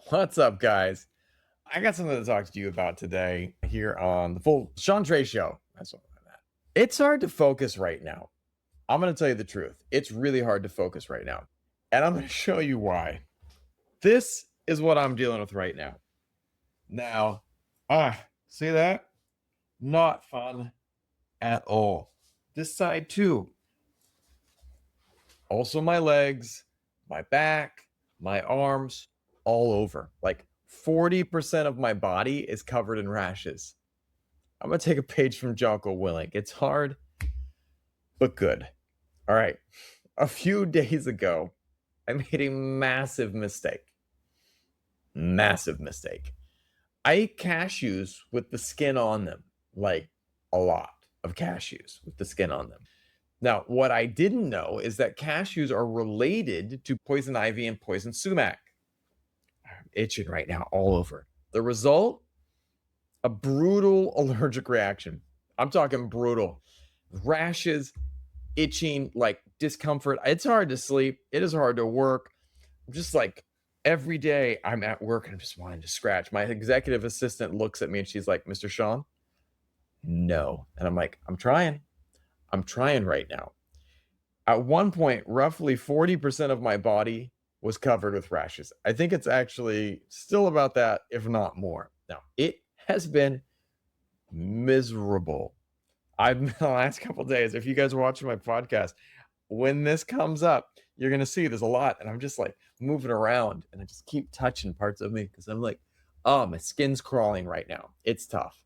What's up, guys? I got something to talk to you about today here on the Full Sean Trey Show. That's what I'm at. It's hard to focus right now. I'm going to tell you the truth. It's really hard to focus right now. And I'm going to show you why. This is what I'm dealing with right now. Now, see that? Not fun at all. This side, too. Also, my legs, my back, my arms, all over. Like 40% of my body is covered in rashes. I'm going to take a page from Jocko Willink. It's hard, but good. All right. A few days ago, I made a massive mistake. Massive mistake. I ate cashews with the skin on them, like a lot of cashews with the skin on them. Now, what I didn't know is that cashews are related to poison ivy and poison sumac. I'm itching right now all over. The result? A brutal allergic reaction. I'm talking brutal. Rashes, itching, like discomfort. It's hard to sleep. It is hard to work. Just like every day I'm at work and I'm just wanting to scratch. My executive assistant looks at me and she's like, Mr. Sean, no. And I'm like, I'm trying right now. At one point, roughly 40% of my body was covered with rashes. I think it's actually still about that, if not more. Now, it has been miserable. I've been the last couple of days, if you guys are watching my podcast, when this comes up, you're going to see there's a lot. And I'm just like moving around and I just keep touching parts of me because I'm like, oh, my skin's crawling right now. It's tough.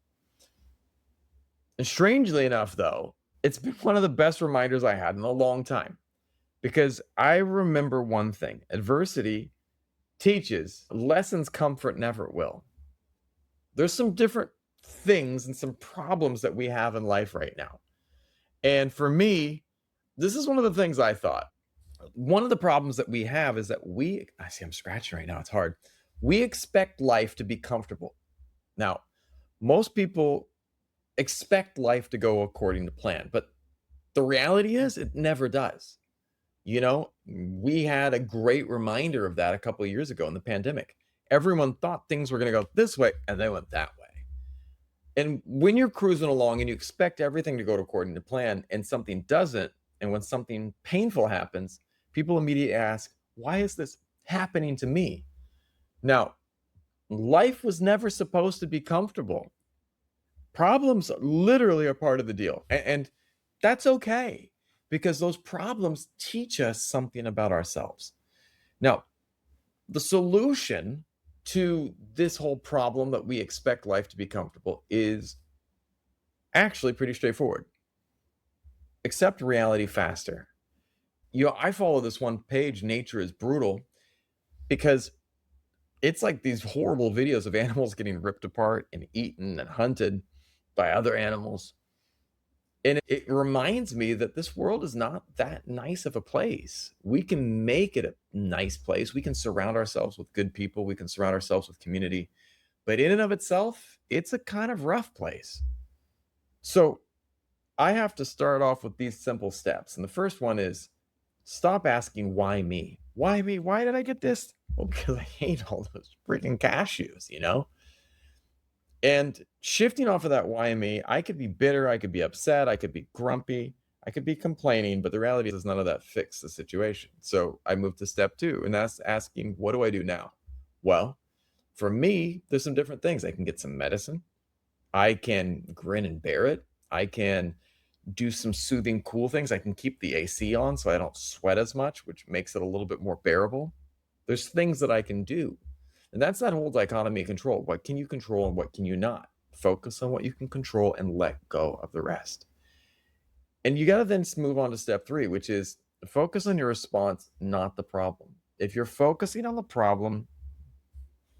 And strangely enough, though, it's been one of the best reminders I had in a long time because I remember one thing: adversity teaches, lessons comfort never will. There's some different things and some problems that we have in life right now. And for me, this is one of the things I thought. One of the problems that we have is that I see I'm scratching right now, it's hard. We expect life to be comfortable. Now, most people expect life to go according to plan, but the reality is it never does. We had a great reminder of that a couple of years ago in the pandemic. Everyone thought things were going to go this way and they went that way. And when you're cruising along and you expect everything to go according to plan and something doesn't, and when something painful happens, people immediately ask, why is this happening to me? Now, life was never supposed to be comfortable. Problems literally are part of the deal. And that's okay because those problems teach us something about ourselves. Now, the solution to this whole problem that we expect life to be comfortable is actually pretty straightforward. Accept reality faster. I follow this one page, Nature is Brutal, because it's like these horrible videos of animals getting ripped apart and eaten and hunted by other animals. And it reminds me that this world is not that nice of a place. We can make it a nice place. We can surround ourselves with good people. We can surround ourselves with community. But in and of itself, it's a kind of rough place. So I have to start off with these simple steps. And the first one is stop asking, why me? Why me? Why did I get this? Well, because I hate all those freaking cashews. And shifting off of that why me, I could be bitter, I could be upset, I could be grumpy, I could be complaining, but the reality is none of that fixed the situation. So I moved to step two, and that's asking, what do I do now? Well, for me, there's some different things. I can get some medicine. I can grin and bear it. I can do some soothing, cool things. I can keep the AC on so I don't sweat as much, which makes it a little bit more bearable. There's things that I can do. And that's that whole dichotomy of control. What can you control and what can you not? Focus on what you can control and let go of the rest. And you got to then move on to step three, which is focus on your response, not the problem. If you're focusing on the problem,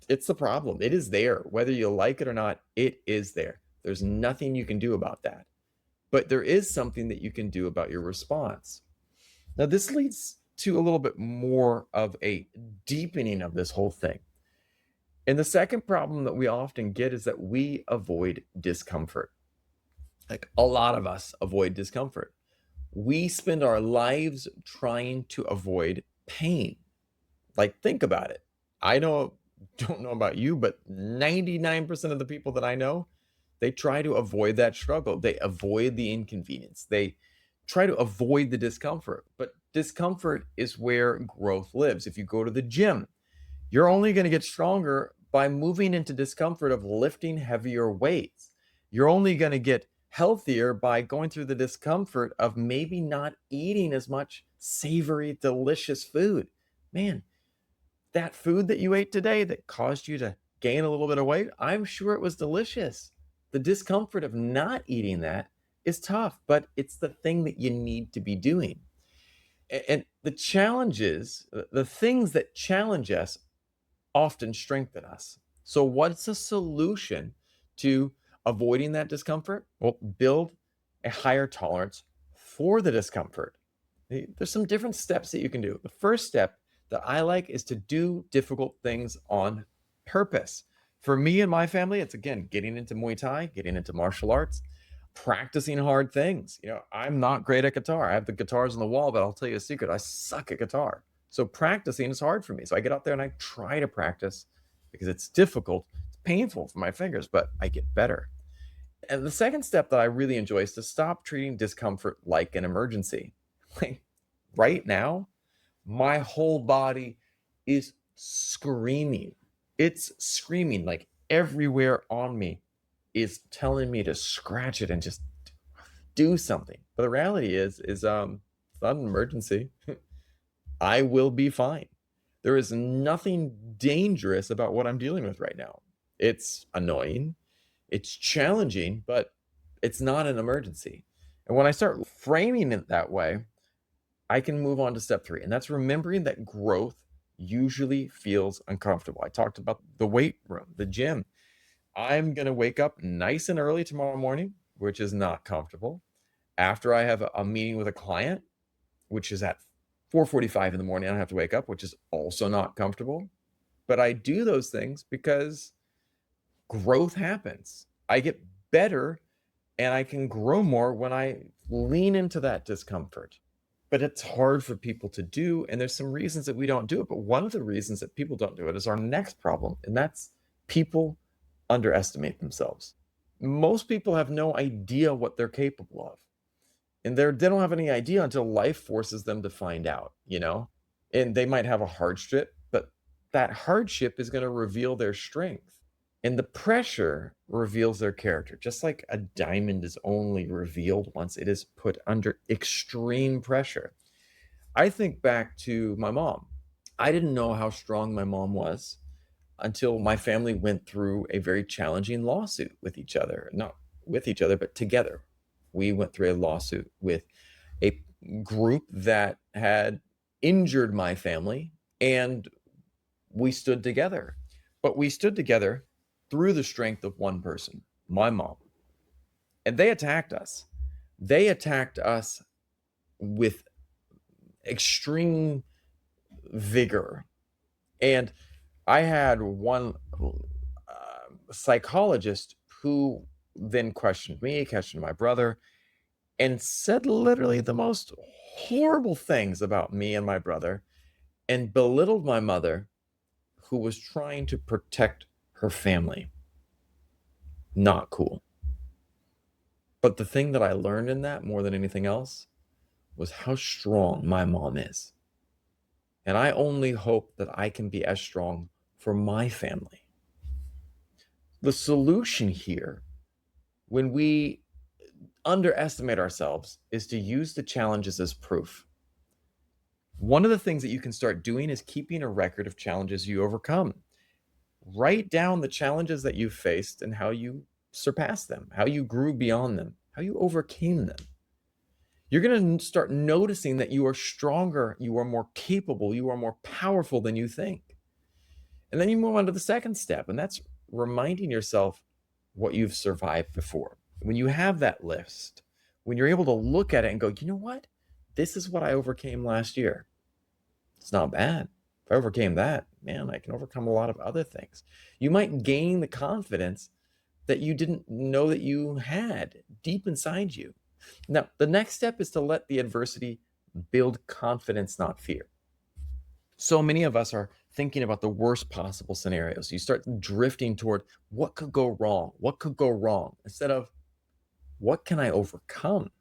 it's the problem. It is there. Whether you like it or not, it is there. There's nothing you can do about that. But there is something that you can do about your response. Now, this leads to a little bit more of a deepening of this whole thing. And the second problem that we often get is that we avoid discomfort. Like a lot of us avoid discomfort. We spend our lives trying to avoid pain. Like, think about it. I know don't know about you, but 99% of the people that I know, they try to avoid that struggle. They avoid the inconvenience. They try to avoid the discomfort. But discomfort is where growth lives. If you go to the gym, you're only going to get stronger by moving into discomfort of lifting heavier weights. You're only going to get healthier by going through the discomfort of maybe not eating as much savory, delicious food. Man, that food that you ate today that caused you to gain a little bit of weight, I'm sure it was delicious. The discomfort of not eating that is tough, but it's the thing that you need to be doing. And the challenges, the things that challenge us often strengthen us. So, what's the solution to avoiding that discomfort? Well, build a higher tolerance for the discomfort. There's some different steps that you can do. The first step that I like is to do difficult things on purpose. For me and my family, it's again getting into Muay Thai, getting into martial arts, practicing hard things. I'm not great at guitar. I have the guitars on the wall, but I'll tell you a secret, I suck at guitar. So practicing is hard for me. So I get out there and I try to practice because it's difficult. It's painful for my fingers, but I get better. And the second step that I really enjoy is to stop treating discomfort like an emergency. Like right now, my whole body is screaming. It's screaming like everywhere on me is telling me to scratch it and just do something. But the reality is it's not an emergency. I will be fine. There is nothing dangerous about what I'm dealing with right now. It's annoying, it's challenging, but it's not an emergency. And when I start framing it that way, I can move on to step three. And that's remembering that growth usually feels uncomfortable. I talked about the weight room, the gym. I'm going to wake up nice and early tomorrow morning, which is not comfortable. After I have a meeting with a client, which is at 4:45 in the morning, I have to wake up, which is also not comfortable. But I do those things because growth happens. I get better and I can grow more when I lean into that discomfort. But it's hard for people to do. And there's some reasons that we don't do it. But one of the reasons that people don't do it is our next problem. And that's people underestimate themselves. Most people have no idea what they're capable of. And they don't have any idea until life forces them to find out. And they might have a hardship, but that hardship is going to reveal their strength. And the pressure reveals their character, just like a diamond is only revealed once it is put under extreme pressure. I think back to my mom. I didn't know how strong my mom was until my family went through a very challenging lawsuit with each other. Not with each other, but together. We went through a lawsuit with a group that had injured my family, and we stood together. But we stood together through the strength of one person, my mom. And they attacked us. They attacked us with extreme vigor. And I had one psychologist who then questioned me, questioned my brother, and said literally the most horrible things about me and my brother, and belittled my mother, who was trying to protect her family. Not cool. But the thing that I learned in that more than anything else was how strong my mom is. And I only hope that I can be as strong for my family. The solution here, when we underestimate ourselves, is to use the challenges as proof. One of the things that you can start doing is keeping a record of challenges you overcome. Write down the challenges that you've faced and how you surpassed them, how you grew beyond them, how you overcame them. You're going to start noticing that you are stronger, you are more capable, you are more powerful than you think. And then you move on to the second step, and that's reminding yourself what you've survived before. When you have that list, when you're able to look at it and go, you know what? This is what I overcame last year. It's not bad. If I overcame that, man, I can overcome a lot of other things. You might gain the confidence that you didn't know that you had deep inside you. Now, the next step is to let the adversity build confidence, not fear. So many of us are thinking about the worst possible scenarios. You start drifting toward what could go wrong? What could go wrong? Instead of what can I overcome?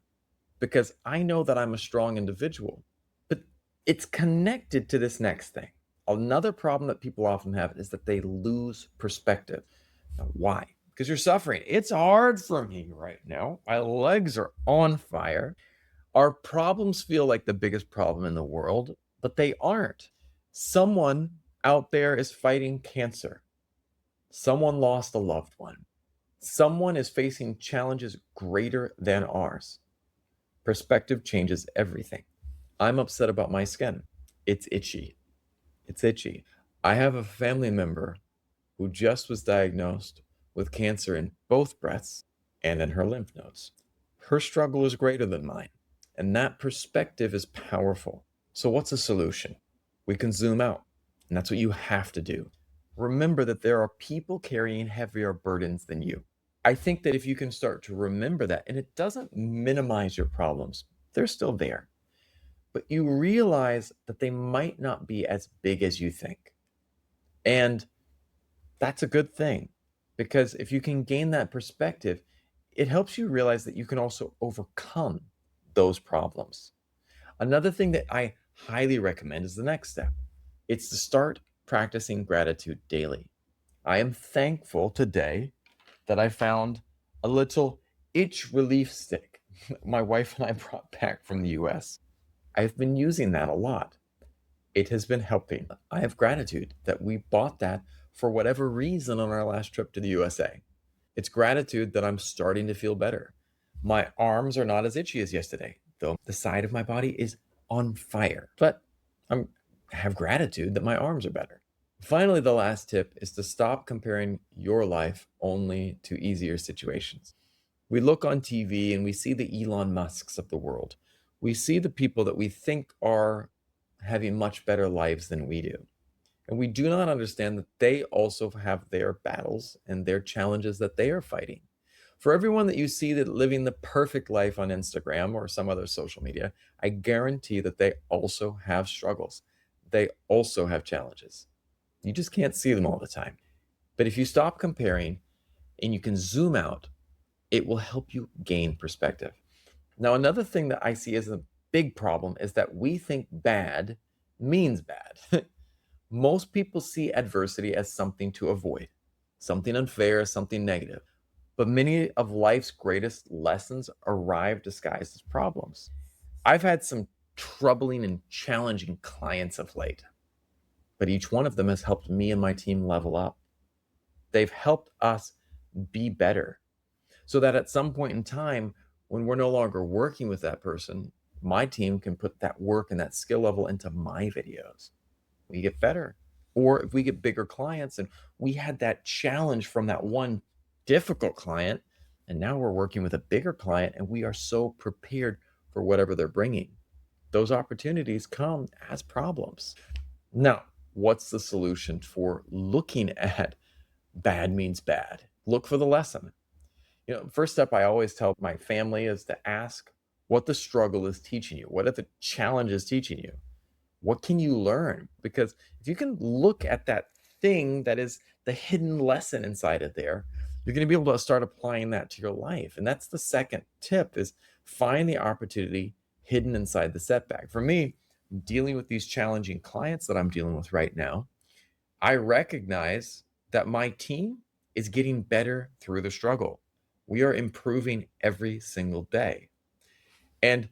Because I know that I'm a strong individual. But it's connected to this next thing. Another problem that people often have is that they lose perspective. Now, why? Because you're suffering. It's hard for me right now. My legs are on fire. Our problems feel like the biggest problem in the world, but they aren't. Someone out there is fighting cancer. Someone lost a loved one. Someone is facing challenges greater than ours. Perspective changes everything. I'm upset about my skin. It's itchy. It's itchy. I have a family member who just was diagnosed with cancer in both breasts and in her lymph nodes. Her struggle is greater than mine, and that perspective is powerful. So, what's the solution? We can zoom out, and that's what you have to do. Remember that there are people carrying heavier burdens than you. I think that if you can start to remember that, and it doesn't minimize your problems, they're still there, but you realize that they might not be as big as you think. And that's a good thing, because if you can gain that perspective, it helps you realize that you can also overcome those problems. Another thing that I highly recommend is the next step. It's to start practicing gratitude daily. I am thankful today that I found a little itch relief stick my wife and I brought back from the US. I've been using that a lot. It has been helping. I have gratitude that we bought that for whatever reason on our last trip to the USA. It's gratitude that I'm starting to feel better. My arms are not as itchy as yesterday, though the side of my body is on fire. But I have gratitude that my arms are better. Finally, the last tip is to stop comparing your life only to easier situations. We look on TV and we see the Elon Musks of the world. We see the people that we think are having much better lives than we do. And we do not understand that they also have their battles and their challenges that they are fighting. For everyone that you see that living the perfect life on Instagram or some other social media, I guarantee that they also have struggles. They also have challenges. You just can't see them all the time. But if you stop comparing and you can zoom out, it will help you gain perspective. Now, another thing that I see as a big problem is that we think bad means bad. Most people see adversity as something to avoid, something unfair, something negative. But many of life's greatest lessons arrive disguised as problems. I've had some troubling and challenging clients of late, but each one of them has helped me and my team level up. They've helped us be better so that at some point in time, when we're no longer working with that person, my team can put that work and that skill level into my videos. We get better. Or if we get bigger clients and we had that challenge from that one difficult client, and now we're working with a bigger client and we are so prepared for whatever they're bringing. Those opportunities come as problems. Now, what's the solution for looking at bad means bad? Look for the lesson. First step I always tell my family is to ask what the struggle is teaching you. What are the challenges teaching you? What can you learn? Because if you can look at that thing that is the hidden lesson inside of there, you're going to be able to start applying that to your life. And that's the second tip, is find the opportunity hidden inside the setback. For me, dealing with these challenging clients that I'm dealing with right now, I recognize that my team is getting better through the struggle. We are improving every single day. And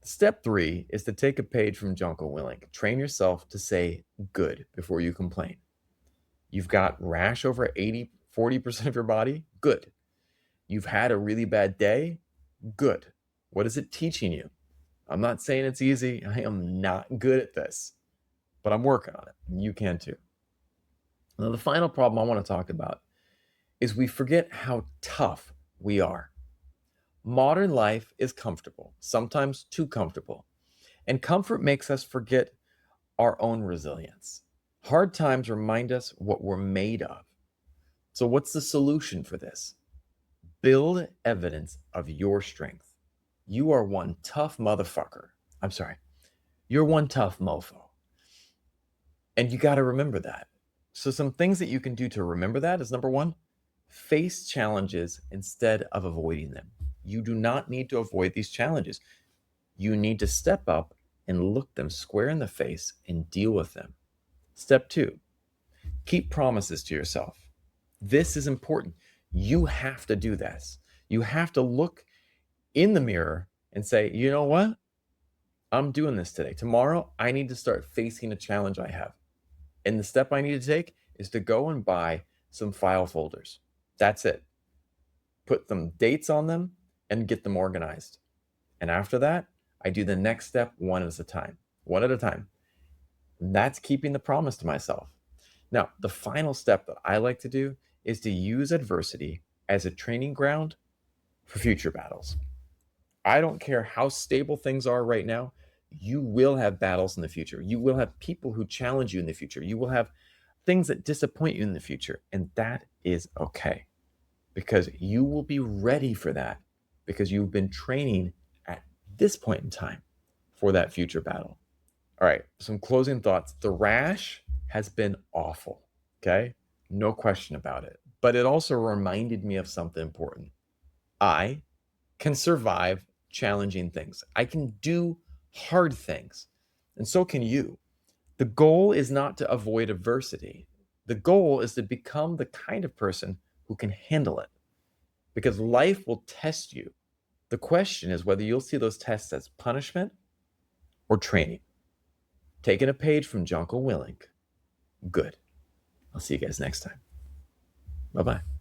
step 3 is to take a page from Jocko Willink. Train yourself to say good before you complain. You've got rash over 40% of your body? Good. You've had a really bad day? Good. What is it teaching you? I'm not saying it's easy. I am not good at this, but I'm working on it. You can too. Now, the final problem I want to talk about is we forget how tough we are. Modern life is comfortable, sometimes too comfortable, and comfort makes us forget our own resilience. Hard times remind us what we're made of. So, what's the solution for this? Build evidence of your strength. You are one tough motherfucker. I'm sorry, you're one tough mofo. And you got to remember that. So, some things that you can do to remember that is number one, face challenges instead of avoiding them. You do not need to avoid these challenges. You need to step up and look them square in the face and deal with them. Step two, keep promises to yourself. This is important. You have to do this. You have to look in the mirror and say, you know what? I'm doing this today. Tomorrow, I need to start facing a challenge I have. And the step I need to take is to go and buy some file folders. That's it. Put some dates on them and get them organized. And after that, I do the next step one at a time, one at a time. And that's keeping the promise to myself. Now, the final step that I like to do is to use adversity as a training ground for future battles. I don't care how stable things are right now. You will have battles in the future. You will have people who challenge you in the future. You will have things that disappoint you in the future. And that is okay because you will be ready for that because you've been training at this point in time for that future battle. All right, some closing thoughts. The rash has been awful, okay? No question about it. But it also reminded me of something important. I can survive challenging things. I can do hard things, and so can you. The goal is not to avoid adversity. The goal is to become the kind of person who can handle it because life will test you. The question is whether you'll see those tests as punishment or training. Taking a page from Jocko Willink. Good. I'll see you guys next time. Bye-bye.